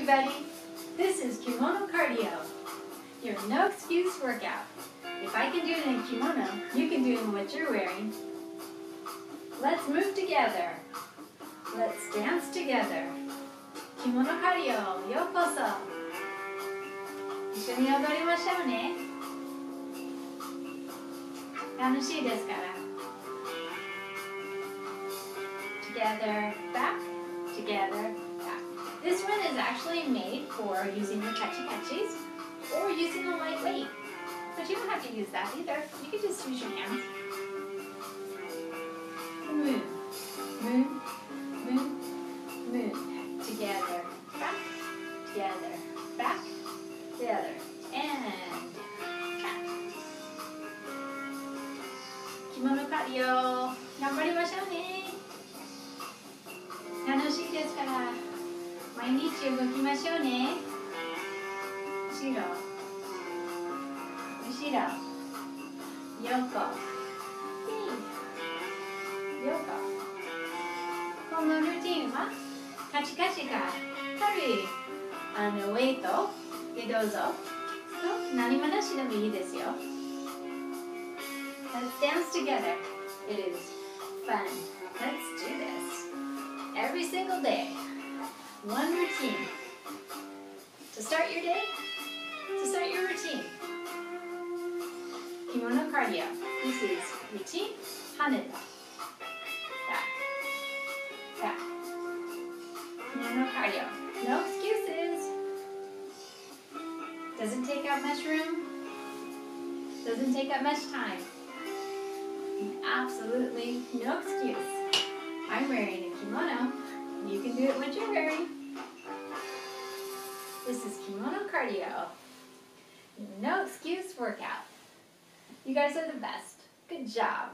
everybody. This is Kimono Kardio, your no excuse workout. If I can do it in a kimono, you can do it in what you're wearing. Let's move together. Let's dance together. Kimono Kardio, ようこそ。一緒に踊りましょうね。楽しいですから。Together, back, together, back. This one is actually made for using your kachi-kachis or using a light weight. But you don't have to use that either. You can just use your hands. Move, move, move, move. Together, back, together, back, together, and back. Kimono Kardio, 頑張りましょうね。楽しいですから、毎日動きましょうね。後ろ、後ろ、横、横。このルーティンはカチカチが軽いウェイトでどうぞ。何もなしでもいいですよ。Let's dance together. It is fun. Let's do this. Every single day. One routine. To start your day, to start your routine. Kimono Kardio. This is routine Hanata. Back. Back. Kimono Kardio. No excuses. Doesn't take up much room. Doesn't take up much time. Absolutely no excuse. I'm wearing a kimono. You can do it what you're wearing. This is Kimono Kardio. No excuse workout. You guys are the best. Good job.